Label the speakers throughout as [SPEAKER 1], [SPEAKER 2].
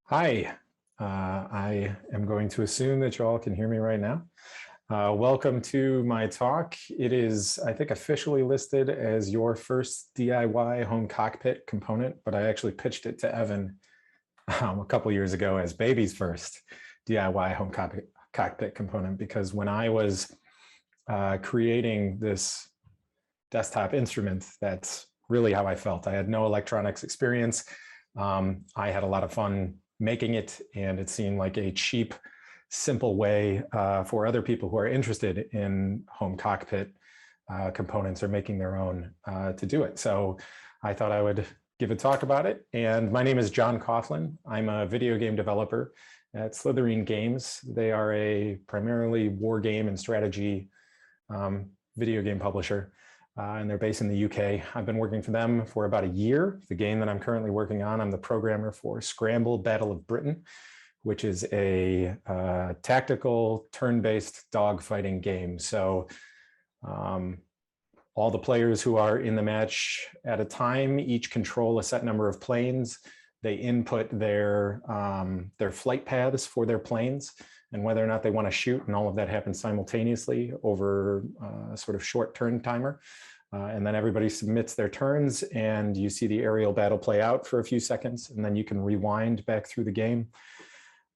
[SPEAKER 1] Hi, I am going to assume that you all can hear me right now. Welcome to my talk. It is, I think, officially listed as your first DIY home cockpit component, but I actually pitched it to Evan a couple years ago as baby's first DIY home cockpit component, because when I was creating this desktop instrument, that's really how I felt. I had no electronics experience. I had a lot of fun making it, and it seemed like a cheap, simple way for other people who are interested in home cockpit components or making their own to do it. So I thought I would give a talk about it. And my name is Jon Coughlin. I'm a video game developer at Slitherine Games. They are a primarily war game and strategy video game publisher. And they're based in the UK. I've been working for them for about a year. The game that I'm currently working on, I'm the programmer for Scramble Battle of Britain, which is a tactical turn-based dogfighting game. So all the players who are in the match at a time each control a set number of planes. They input their flight paths for their planes and whether or not they want to shoot, and all of that happens simultaneously over a sort of short turn timer. And then everybody submits their turns, and you see the aerial battle play out for a few seconds, and then you can rewind back through the game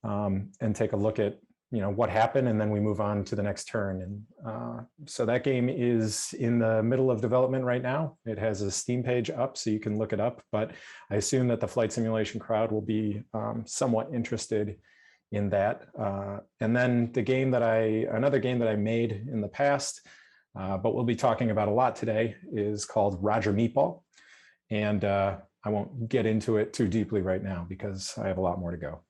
[SPEAKER 1] and take a look at what happened, and then we move on to the next turn. And so that game is in the middle of development right now. It has a Steam page up, so you can look it up, but I assume that the flight simulation crowd will be somewhat interested in that. And then another game that I made in the past, but we'll be talking about a lot today, is called Roger Meatball. And I won't get into it too deeply right now because I have a lot more to go.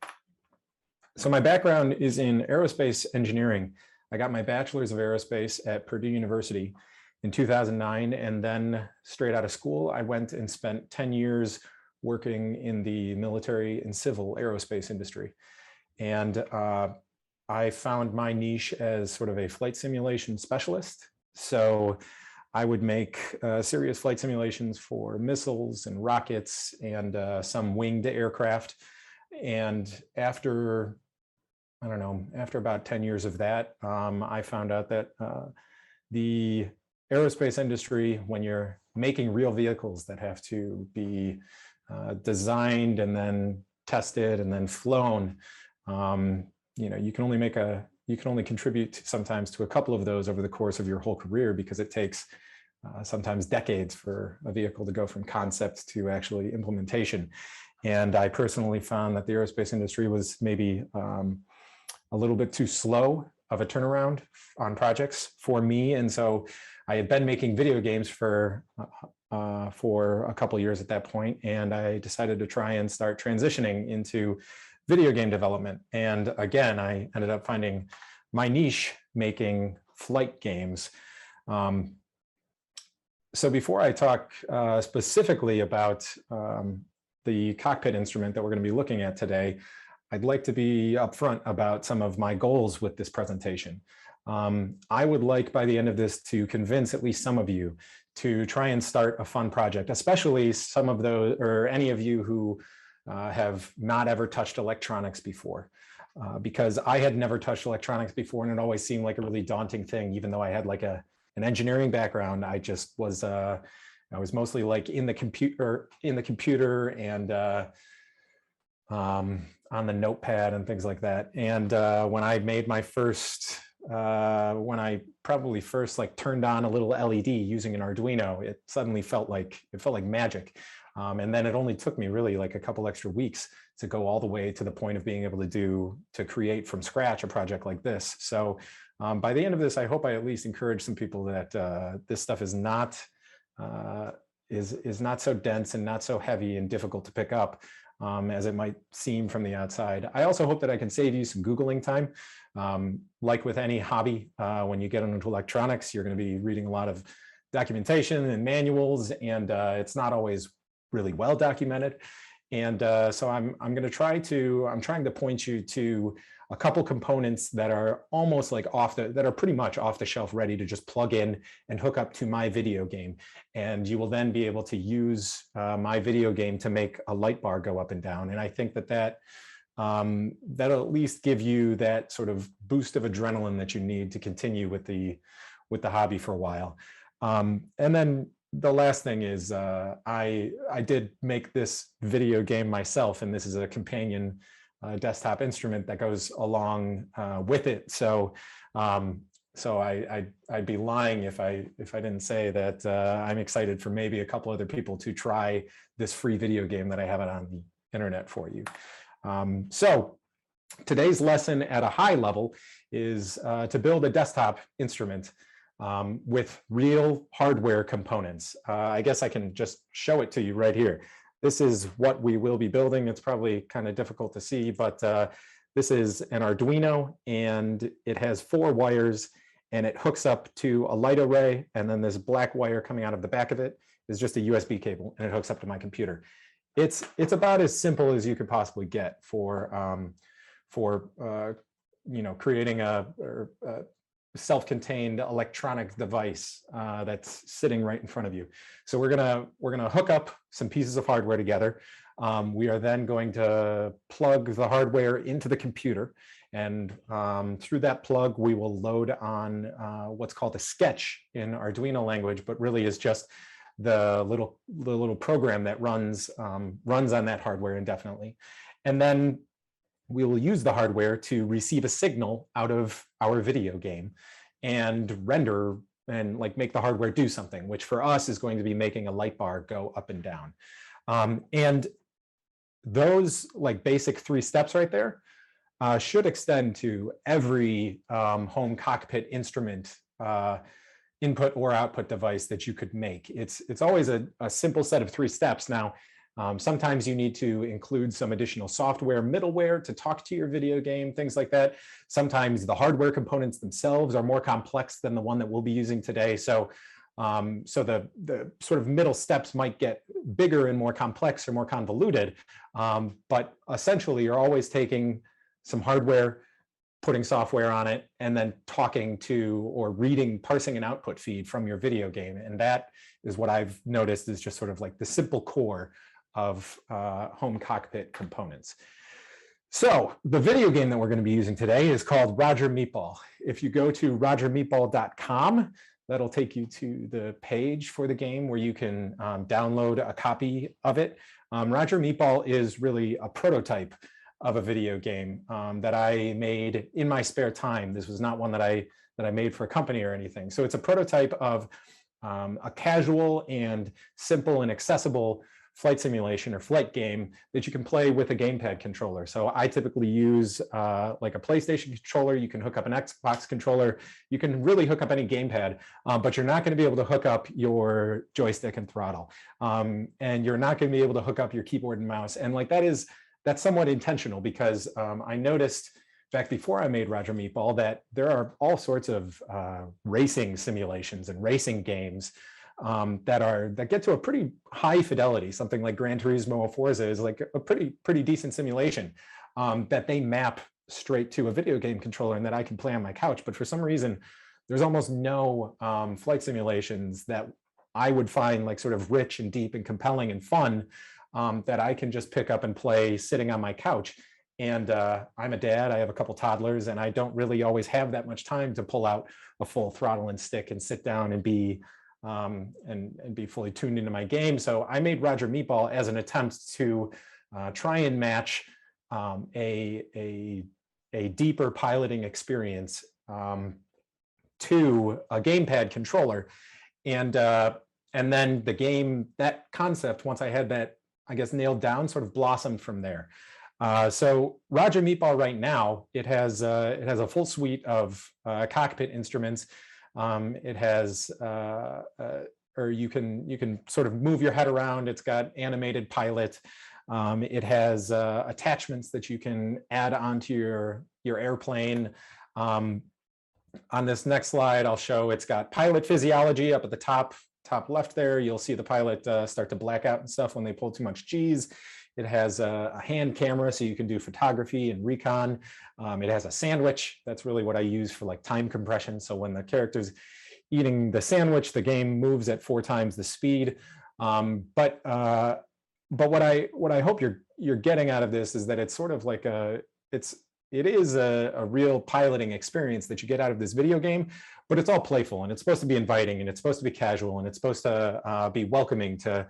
[SPEAKER 1] So my background is in aerospace engineering. I got my bachelor's of aerospace at Purdue University in 2009. And then straight out of school, I went and spent 10 years working in the military and civil aerospace industry. And I found my niche as sort of a flight simulation specialist. So I would make serious flight simulations for missiles and rockets and some winged aircraft. And after about 10 years of that, I found out that the aerospace industry, when you're making real vehicles that have to be designed and then tested and then flown, you can only contribute sometimes to a couple of those over the course of your whole career, because it takes sometimes decades for a vehicle to go from concept to actually implementation. And I personally found that the aerospace industry was maybe a little bit too slow of a turnaround on projects for me. And so I had been making video games for a couple of years at that point, and I decided to try and start transitioning into video game development. And again, I ended up finding my niche making flight games. So before I talk specifically about the cockpit instrument that we're going to be looking at today, I'd like to be upfront about some of my goals with this presentation. I would like by the end of this to convince at least some of you to try and start a fun project, especially some of those, or any of you who have not ever touched electronics before, because I had never touched electronics before, and it always seemed like a really daunting thing. Even though I had like an engineering background, I just was I was mostly like in the computer and on the notepad and things like that. And when I made my first, when I probably first like turned on a little LED using an Arduino, it suddenly felt like magic. And then it only took me really like a couple extra weeks to go all the way to the point of being able to create from scratch a project like this. So by the end of this, I hope I at least encourage some people that this stuff is not so dense and not so heavy and difficult to pick up as it might seem from the outside. I also hope that I can save you some Googling time. Like with any hobby, when you get into electronics, you're going to be reading a lot of documentation and manuals, and it's not always really well documented. And so I'm trying to point you to a couple components that are almost like that are pretty much off the shelf, ready to just plug in and hook up to my video game. And you will then be able to use my video game to make a light bar go up and down. And I think that that'll at least give you that sort of boost of adrenaline that you need to continue with the hobby for a while. And then the last thing is I did make this video game myself, and this is a companion desktop instrument that goes along with it. So I'd be lying if I didn't say that I'm excited for maybe a couple other people to try this free video game that I have it on the internet for you. So today's lesson at a high level is to build a desktop instrument with real hardware components. I guess I can just show it to you right here. This is what we will be building. It's probably kind of difficult to see, but this is an Arduino, and it has 4 wires, and it hooks up to a light array, and then this black wire coming out of the back of it is just a USB cable, and it hooks up to my computer. It's about as simple as you could possibly get for you know, creating a self-contained electronic device that's sitting right in front of you. So we're gonna hook up some pieces of hardware together. We are then going to plug the hardware into the computer, and through that plug we will load on what's called a sketch in Arduino language, but really is just the little program that runs on that hardware indefinitely. And then we will use the hardware to receive a signal out of our video game and render and like make the hardware do something, which for us is going to be making a light bar go up and down. And those like basic 3 steps right there should extend to every home cockpit instrument input or output device that you could make. It's always a simple set of 3 steps. Now, sometimes you need to include some additional software, middleware to talk to your video game, things like that. Sometimes the hardware components themselves are more complex than the one that we'll be using today. So the sort of middle steps might get bigger and more complex or more convoluted. But essentially, you're always taking some hardware, putting software on it, and then talking to or parsing an output feed from your video game. And that is what I've noticed is just sort of like the simple core of home cockpit components. So the video game that we're going to be using today is called Roger Meatball. If you go to rogermeatball.com, that'll take you to the page for the game where you can download a copy of it. Roger Meatball is really a prototype of a video game that I made in my spare time. This was not one that I made for a company or anything. So it's a prototype of a casual and simple and accessible flight simulation or flight game that you can play with a gamepad controller. So I typically use like a PlayStation controller. You can hook up an Xbox controller. You can really hook up any gamepad, but you're not going to be able to hook up your joystick and throttle. And you're not going to be able to hook up your keyboard and mouse. And like that's somewhat intentional because I noticed back before I made Roger Meatball that there are all sorts of racing simulations and racing games that get to a pretty high fidelity. Something like Gran Turismo or Forza is like a pretty decent simulation that they map straight to a video game controller and that I can play on my couch. But for some reason, there's almost no flight simulations that I would find like sort of rich and deep and compelling and fun that I can just pick up and play sitting on my couch. And I'm a dad, I have a couple toddlers, and I don't really always have that much time to pull out a full throttle and stick and sit down and be fully tuned into my game. So I made Roger Meatball as an attempt to try and match a deeper piloting experience to a gamepad controller. And then the game, that concept, once I had that, I guess, nailed down, sort of blossomed from there. So Roger Meatball right now, it has a full suite of cockpit instruments. It has, or you can sort of move your head around. It's got animated pilot. It has attachments that you can add onto your airplane. On this next slide, I'll show it's got pilot physiology up at the top left there. You'll see the pilot start to black out and stuff when they pull too much G's. It has a hand camera, so you can do photography and recon. It has a sandwich. That's really what I use for like time compression. So when the character's eating the sandwich, the game moves at 4 times the speed. But but what I hope you're getting out of this is that it's sort of like it is a real piloting experience that you get out of this video game, but it's all playful, and it's supposed to be inviting, and it's supposed to be casual, and it's supposed to be welcoming to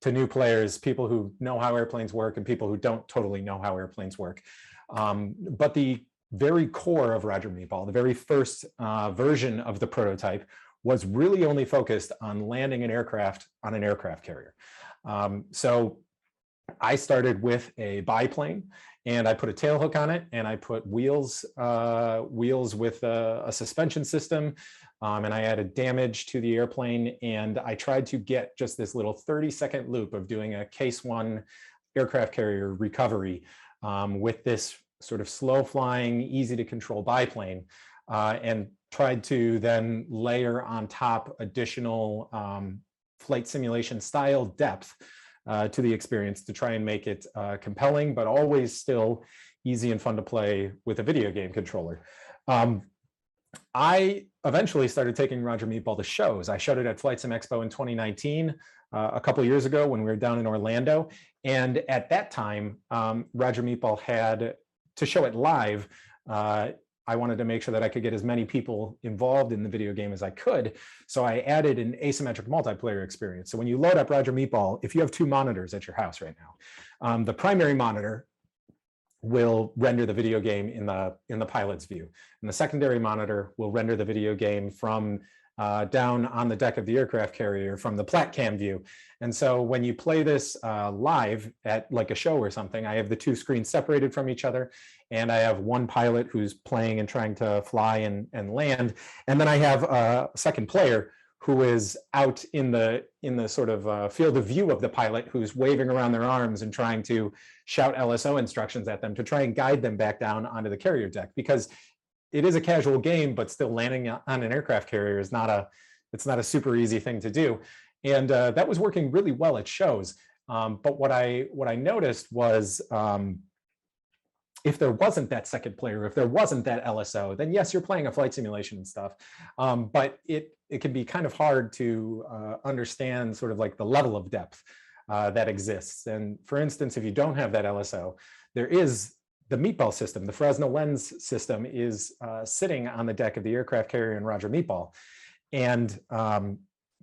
[SPEAKER 1] new players, people who know how airplanes work and people who don't totally know how airplanes work. But the very core of Roger Meatball, the very first version of the prototype, was really only focused on landing an aircraft on an aircraft carrier. So I started with a biplane, and I put a tail hook on it, and I put wheels with a suspension system, and I added damage to the airplane, and I tried to get just this little 30-second loop of doing a case one aircraft carrier recovery with this sort of slow flying, easy to control biplane, and tried to then layer on top additional flight simulation style depth to the experience to try and make it compelling, but always still easy and fun to play with a video game controller. I eventually started taking Roger Meatball to shows. I showed it at FlightSimExpo in 2019, a couple of years ago when we were down in Orlando. And at that time, Roger Meatball had, to show it live, I wanted to make sure that I could get as many people involved in the video game as I could. So I added an asymmetric multiplayer experience. So when you load up Roger Meatball, if you have two monitors at your house right now, the primary monitor will render the video game in the pilot's view, and the secondary monitor will render the video game from down on the deck of the aircraft carrier from the platcam view. And so when you play this live at like a show or something, I have the two screens separated from each other, and I have one pilot who's playing and trying to fly and land, and then I have a second player who is out in the sort of field of view of the pilot, who's waving around their arms and trying to shout LSO instructions at them to try and guide them back down onto the carrier deck, because it is a casual game, but still landing on an aircraft carrier is it's not a super easy thing to do. And that was working really well at shows. But what I noticed was, if there wasn't that second player, if there wasn't that LSO, then yes, you're playing a flight simulation and stuff. But it can be kind of hard to understand sort of like the level of depth that exists. And for instance, if you don't have that LSO, there is the Meatball system. The Fresnel lens system is sitting on the deck of the aircraft carrier in Roger Meatball. And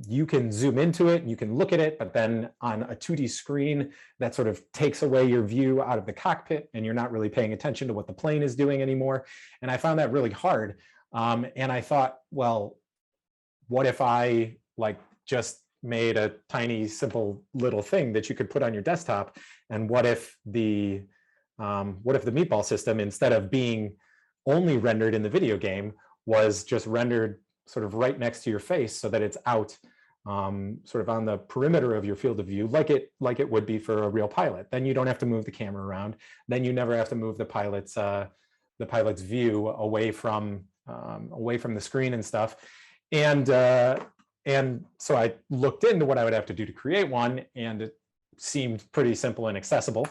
[SPEAKER 1] you can zoom into it, you can look at it, but then on a 2D screen, that sort of takes away your view out of the cockpit, and you're not really paying attention to what the plane is doing anymore. And I found that really hard. And I thought, well, what if I just made a tiny, simple little thing that you could put on your desktop? And what if the Meatball system, instead of being only rendered in the video game, was just rendered sort of right next to your face, so that it's out sort of on the perimeter of your field of view, like it would be for a real pilot. Then you don't have to move the camera around. Then you never have to move the pilot's view away from the screen and stuff. And so I looked into what I would have to do to create one, and it seemed pretty simple and accessible.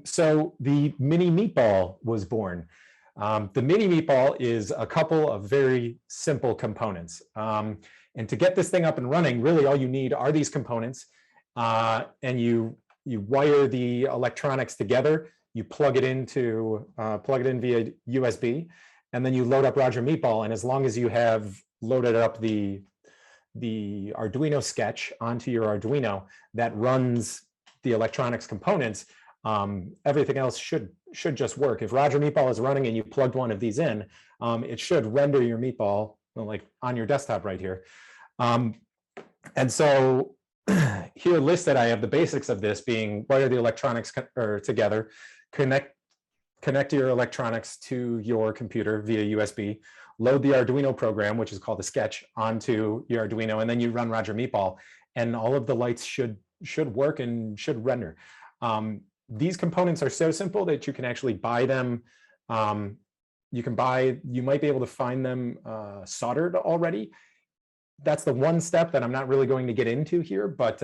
[SPEAKER 1] So the Mini Meatball was born. The Mini Meatball is a couple of very simple components. And to get this thing up and running, really all you need are these components. And you wire the electronics together, you plug it in via USB, and then you load up Roger Meatball. And as long as you have loaded up the Arduino sketch onto your Arduino that runs the electronics components, everything else should just work. If Roger Meatball is running and you plugged one of these in, it should render your Meatball like on your desktop right here. And so here listed, I have the basics of this being wire the electronics together, connect your electronics to your computer via USB, load the Arduino program, which is called the sketch, onto your Arduino, and then you run Roger Meatball, and all of the lights should work and should render. These components are so simple that you can actually buy them. You might be able to find them soldered already. That's the one step that I'm not really going to get into here, but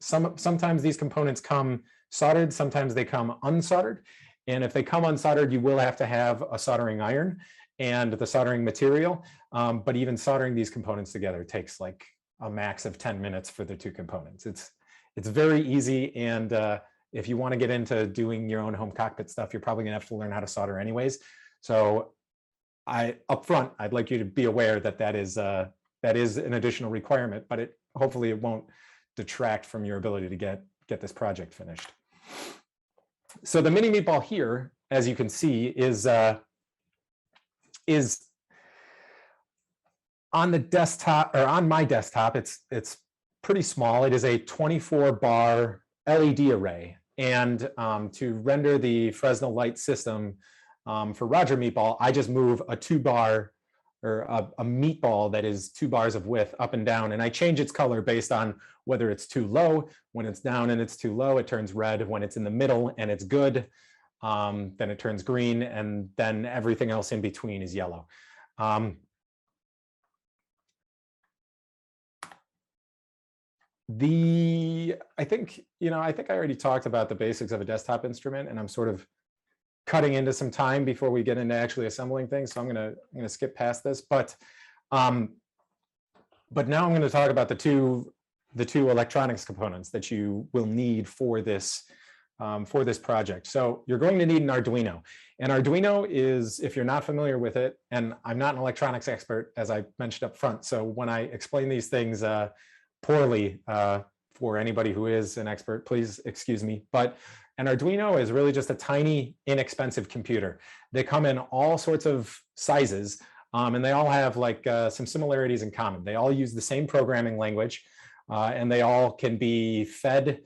[SPEAKER 1] sometimes these components come soldered, sometimes they come unsoldered. And if they come unsoldered, you will have to have a soldering iron and the soldering material. But even soldering these components together takes like a max of 10 minutes for the two components. It's very easy, and if you want to get into doing your own home cockpit stuff, you're probably gonna have to learn how to solder anyways. So up front, I'd like you to be aware that that is an additional requirement, but hopefully it won't detract from your ability to get this project finished. So the mini meatball here, as you can see, is on the desktop, or on my desktop. It's pretty small. It is a 24-bar LED array, and to render the Fresnel light system for Roger Meatball, I just move a 2-bar or a meatball that is 2 bars of width up and down, and I change its color based on whether it's too low. When it's down and it's too low, it turns red. When it's in the middle and it's good, then it turns green, and then everything else in between is yellow. I think I already talked about the basics of a desktop instrument, and I'm sort of cutting into some time before we get into actually assembling things, so I'm gonna skip past this. But now I'm going to talk about the two electronics components that you will need for this project. So you're going to need an Arduino. And Arduino is, if you're not familiar with it, and I'm not an electronics expert, as I mentioned up front, so when I explain these things poorly for anybody who is an expert, please excuse me. But an Arduino is really just a tiny, inexpensive computer. They come in all sorts of sizes, and they all have like some similarities in common. They all use the same programming language, and they all can be fed.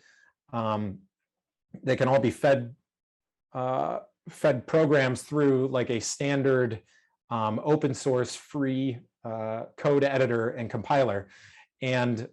[SPEAKER 1] They can all be fed programs through like a standard open source free code editor and compiler. And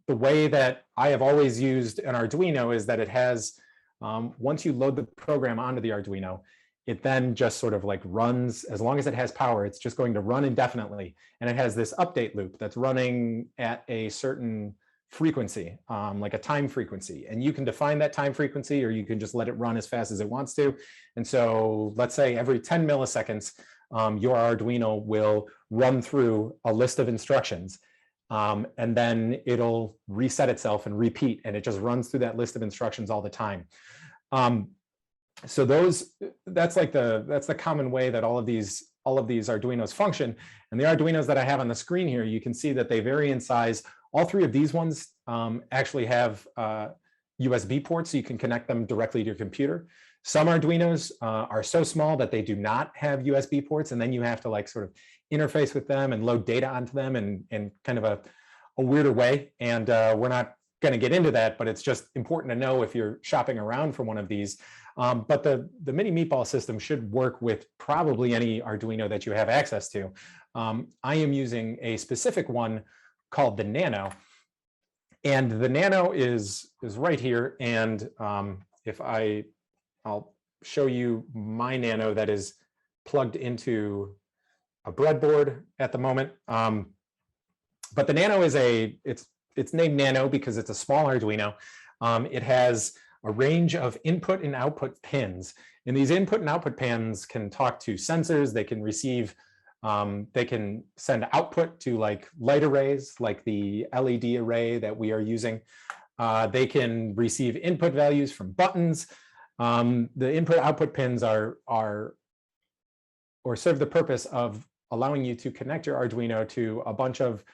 [SPEAKER 1] the way that I have always used an Arduino is that it has, once you load the program onto the Arduino, it then just sort of like runs. As long as it has power, it's just going to run indefinitely. And it has this update loop that's running at a certain frequency, like a time frequency. And you can define that time frequency, or you can just let it run as fast as it wants to. And so let's say every 10 milliseconds, your Arduino will run through a list of instructions. And then it'll reset itself and repeat, and it just runs through that list of instructions all the time. So that's the common way that all of these Arduinos function. And the Arduinos that I have on the screen here, you can see that they vary in size. All 3 of these ones actually have USB ports, so you can connect them directly to your computer. Some Arduinos are so small that they do not have USB ports, and then you have to like sort of interface with them and load data onto them in kind of a weirder way. And we're not going to get into that, but it's just important to know if you're shopping around for one of these. But the mini meatball system should work with probably any Arduino that you have access to. I am using a specific one called the Nano, and the Nano is right here. And I'll show you my Nano that is plugged into a breadboard at the moment. But the Nano is it's named Nano because it's a small Arduino. It has a range of input and output pins. And these input and output pins can talk to sensors. They can receive, they can send output to like light arrays, like the LED array that we are using. They can receive input values from buttons. The input output pins or serve the purpose of allowing you to connect your Arduino to a bunch of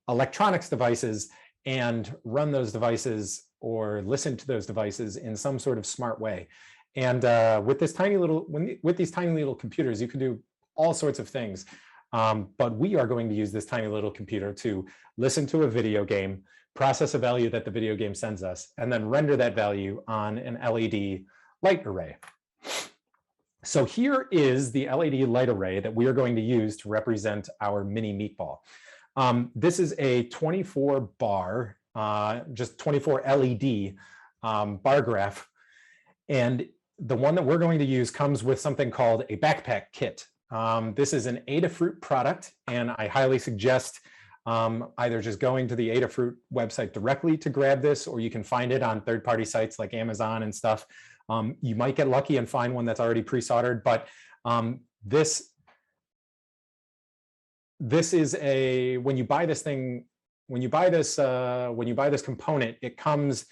[SPEAKER 1] electronics devices and run those devices or listen to those devices in some sort of smart way. And with these tiny little computers, you can do all sorts of things. But we are going to use this tiny little computer to listen to a video game, process a value that the video game sends us, and then render that value on an LED light array. So here is the LED light array that we are going to use to represent our mini meatball. This is a 24 bar, just 24 LED bar graph. And the one that we're going to use comes with something called a backpack kit. This is an Adafruit product, and I highly suggest either just going to the Adafruit website directly to grab this, or you can find it on third-party sites like Amazon and stuff. You might get lucky and find one that's already pre-soldered, but this is when you buy this thing, when you buy this component, it comes,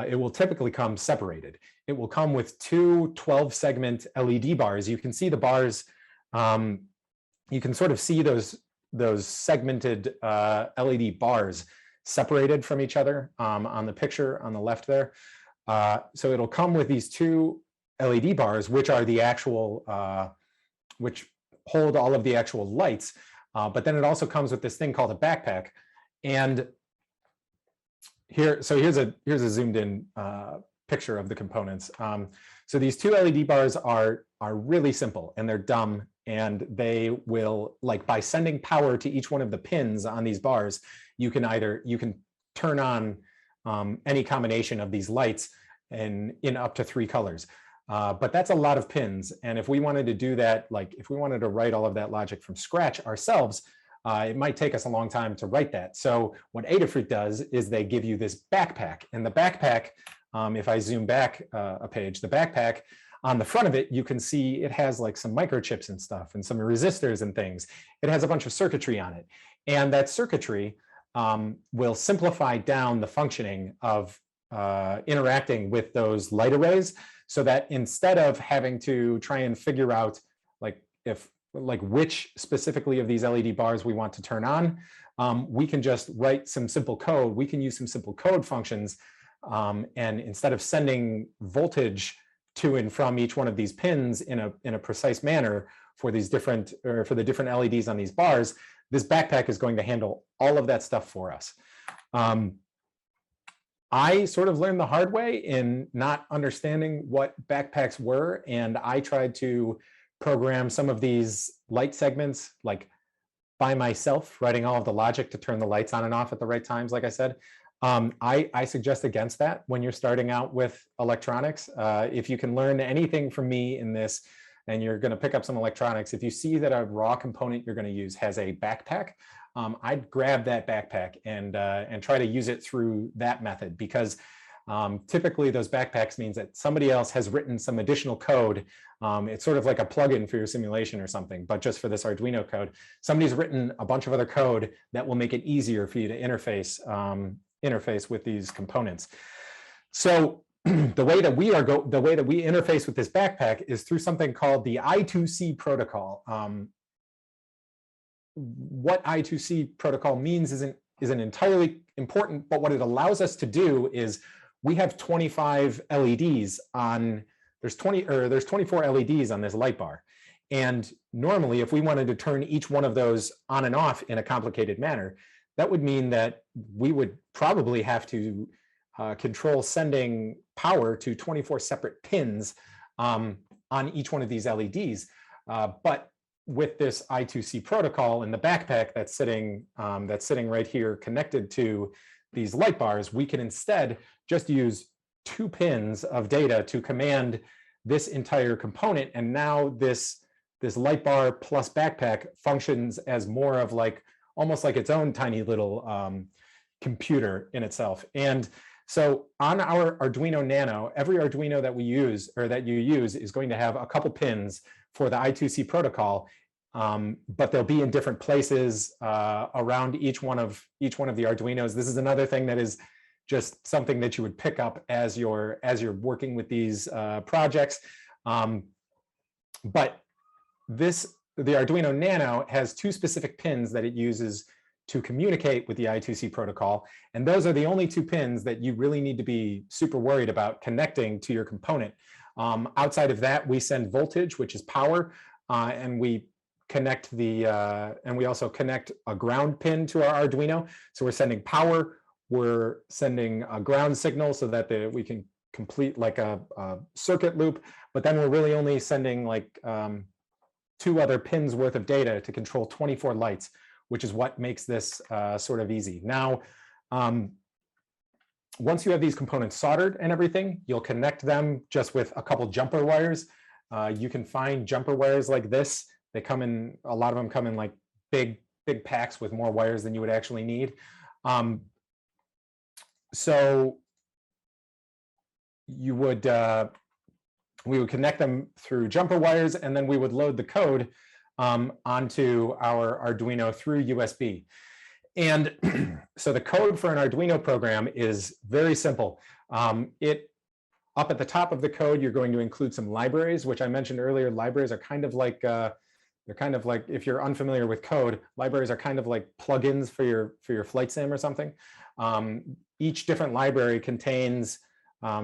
[SPEAKER 1] it will typically come separated. It will come with two 12-segment LED bars. You can see the bars. You can sort of see those segmented LED bars separated from each other on the picture on the left there. So it'll come with these two LED bars, which are the actual, which hold all of the actual lights. But then it also comes with this thing called a backpack. And here's a zoomed in picture of the components. So these two LED bars are really simple, and they're dumb, and they will, like, by sending power to each one of the pins on these bars, you can turn on any combination of these lights in up to 3 colors. But that's a lot of pins, and if we wanted to do that, like if we wanted to write all of that logic from scratch ourselves, it might take us a long time to write that. So what Adafruit does is they give you this backpack, and the backpack, if I zoom back a page, the backpack, on the front of it, you can see it has like some microchips and stuff and some resistors and things. It has a bunch of circuitry on it. And that circuitry will simplify down the functioning of interacting with those light arrays, so that instead of having to try and figure out which specifically of these LED bars we want to turn on, we can just write some simple code. We can use some simple code functions, and instead of sending voltage to and from each one of these pins in a precise manner for these different, or for the different LEDs on these bars, this backpack is going to handle all of that stuff for us. I sort of learned the hard way in not understanding what backpacks were, and I tried to program some of these light segments like by myself, writing all of the logic to turn the lights on and off at the right times, like I said. I suggest against that when you're starting out with electronics. If you can learn anything from me in this, and you're going to pick up some electronics, if you see that a raw component you're going to use has a backpack, I'd grab that backpack and try to use it through that method, because typically those backpacks means that somebody else has written some additional code. It's sort of like a plugin for your simulation or something, but just for this Arduino code. Somebody's written a bunch of other code that will make it easier for you to interface with these components. So the way that we interface with this backpack is through something called the I2C protocol. What I2C protocol means isn't entirely important, but what it allows us to do is we have 25 LEDs on, there's 24 LEDs on this light bar. And normally, if we wanted to turn each one of those on and off in a complicated manner, that would mean that we would probably have to control sending power to 24 separate pins on each one of these LEDs. But with this I2C protocol in the backpack that's sitting right here connected to these light bars, we can instead just use 2 pins of data to command this entire component. And now this light bar plus backpack functions as more of almost like its own tiny little computer in itself. And so on our Arduino Nano, every Arduino that we use, or that you use, is going to have a couple pins for the I2C protocol, but they'll be in different places around each one of the Arduinos. This is another thing that is just something that you would pick up as you're working with these projects. But the Arduino Nano has 2 specific pins that it uses to communicate with the I2C protocol. And those are the only 2 pins that you really need to be super worried about connecting to your component. Outside of that, we send voltage, which is power, and we connect and we also connect a ground pin to our Arduino. So we're sending power, we're sending a ground signal so that we can complete like a circuit loop, but then we're really only sending 2 other pins worth of data to control 24 lights, which is what makes this sort of easy. Now, once you have these components soldered and everything, you'll connect them just with a couple jumper wires. You can find jumper wires like this. They come in, a lot of them come in like big packs with more wires than you would actually need. So we would connect them through jumper wires, and then we would load the code onto our Arduino through USB. And so the code for an Arduino program is very simple. Up at the top of the code, you're going to include some libraries, which I mentioned earlier. Libraries are kind of like, if you're unfamiliar with code, libraries are kind of like plugins for your flight sim or something. Each different library contains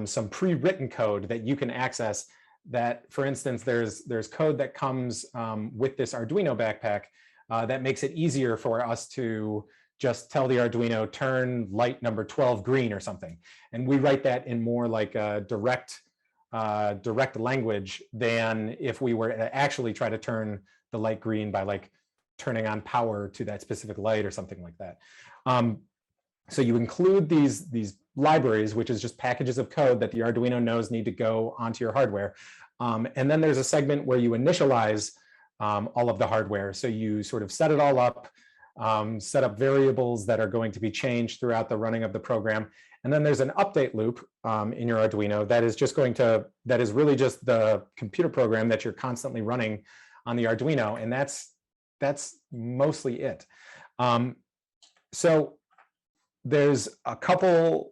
[SPEAKER 1] some pre-written code that you can access. That, for instance, there's code that comes with this Arduino backpack that makes it easier for us to just tell the Arduino, turn light number 12 green or something. And we write that in more like a direct language than if we were to actually try to turn the light green by like turning on power to that specific light or something like that. So you include these libraries, which is just packages of code that the Arduino knows need to go onto your hardware. And then there's a segment where you initialize all of the hardware. So you sort of set it all up, set up variables that are going to be changed throughout the running of the program. And then there's an update loop in your Arduino that is really just the computer program that you're constantly running on the Arduino. And that's mostly it. So there's a couple,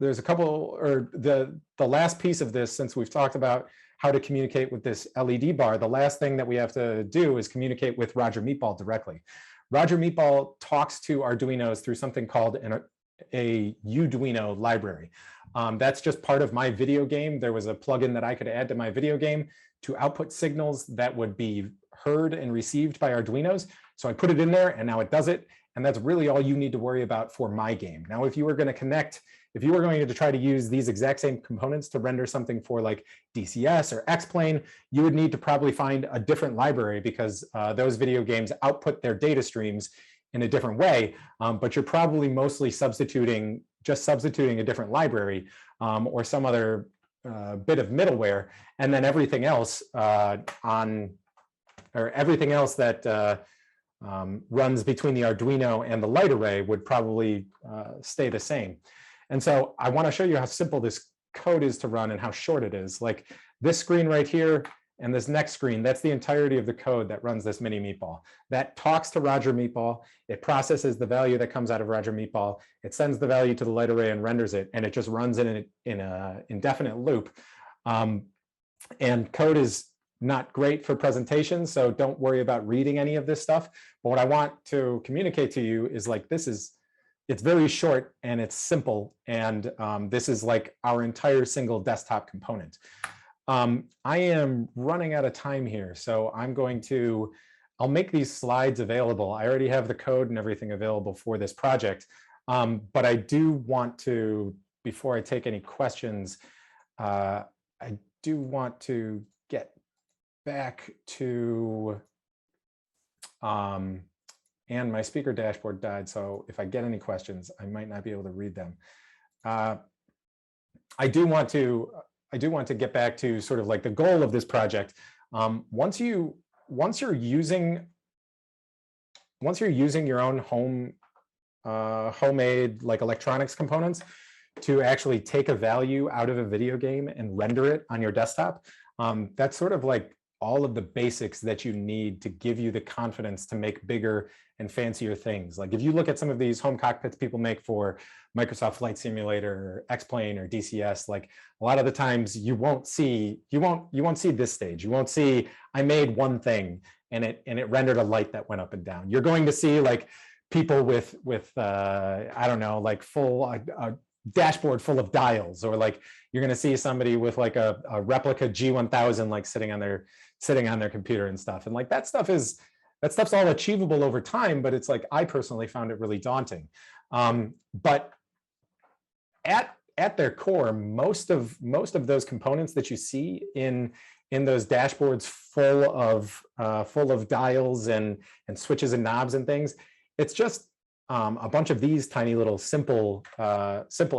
[SPEAKER 1] or the last piece of this, since we've talked about how to communicate with this LED bar, the last thing that we have to do is communicate with Roger Meatball directly. Roger Meatball talks to Arduinos through something called a Uduino library. That's just part of my video game. There was a plugin that I could add to my video game to output signals that would be heard and received by Arduinos. So I put it in there and now it does it. And that's really all you need to worry about for my game. Now, if you were going to try to use these exact same components to render something for like DCS or X-Plane, you would need to probably find a different library because those video games output their data streams in a different way. But you're probably mostly substituting a different library or some other bit of middleware, and then everything else that runs between the Arduino and the light array would probably stay the same. And so I want to show you how simple this code is to run and how short it is. Like this screen right here and this next screen, that's the entirety of the code that runs this mini Meatball. That talks to Roger Meatball. It processes the value that comes out of Roger Meatball. It sends the value to the light array and renders it, and it just runs in an indefinite loop. And code is not great for presentations, so don't worry about reading any of this stuff. But what I want to communicate to you is like it's very short and it's simple, and this is like our entire single desktop component. I am running out of time here, so I'll make these slides available. I already have the code and everything available for this project, but I do want to, before I take any questions, I do want to get back to, and my speaker dashboard died, so if I get any questions, I might not be able to read them. I do want to get back to sort of like the goal of this project. Once you're using your own homemade like electronics components to actually take a value out of a video game and render it on your desktop, that's sort of like all of the basics that you need to give you the confidence to make bigger and fancier things. Like if you look at some of these home cockpits people make for Microsoft Flight Simulator, or X-Plane, or DCS, like a lot of the times you won't see this stage. You won't see I made one thing and it rendered a light that went up and down. You're going to see like people with I don't know, like a dashboard full of dials, or like you're going to see somebody with like a replica G1000 like sitting on their computer and stuff. And like that stuff's all achievable over time, but it's like I personally found it really daunting. But at their core, most of those components that you see in those dashboards full of dials and switches and knobs and things, it's just a bunch of these tiny little simple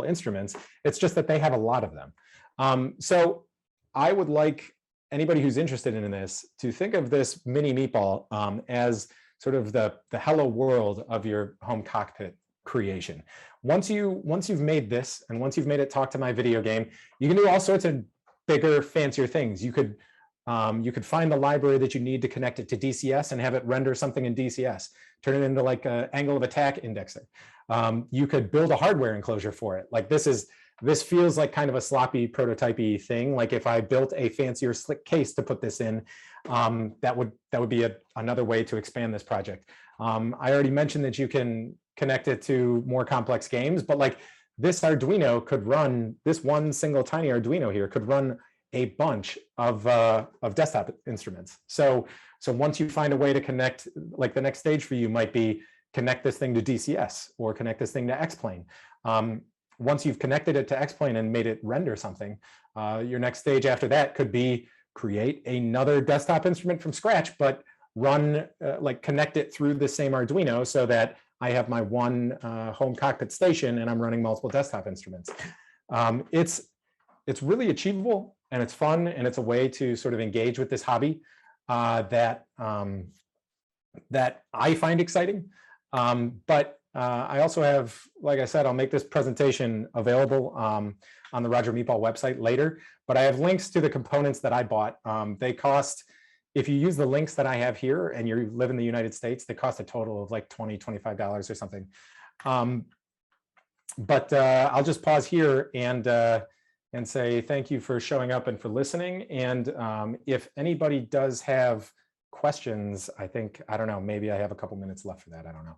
[SPEAKER 1] instruments. It's just that they have a lot of them. So I would like anybody who's interested in this to think of this mini Meatball as sort of the hello world of your home cockpit creation. Once you've made this, and once you've made it talk to my video game, you can do all sorts of bigger, fancier things. You could You could find the library that you need to connect it to DCS and have it render something in DCS, turn it into like an angle of attack indexer. You could build a hardware enclosure for it. Like this feels like kind of a sloppy prototypey thing. Like if I built a fancier slick case to put this in, that would be another way to expand this project. I already mentioned that you can connect it to more complex games, but like this Arduino could run, this one single tiny Arduino here could run a bunch of desktop instruments. So once you find a way to connect, like the next stage for you might be connect this thing to DCS or connect this thing to X-Plane. Once you've connected it to X-Plane and made it render something, your next stage after that could be create another desktop instrument from scratch, but run, like connect it through the same Arduino so that I have my one home cockpit station and I'm running multiple desktop instruments. It's really achievable and it's fun and it's a way to sort of engage with this hobby that I find exciting. But I also have, like I said, I'll make this presentation available on the Roger Meatball website later, but I have links to the components that I bought. They cost, if you use the links that I have here and you live in the United States, they cost a total of like $20, $25 or something. But I'll just pause here and say thank you for showing up and for listening. And if anybody does have questions, I don't know, maybe I have a couple minutes left for that. I don't know.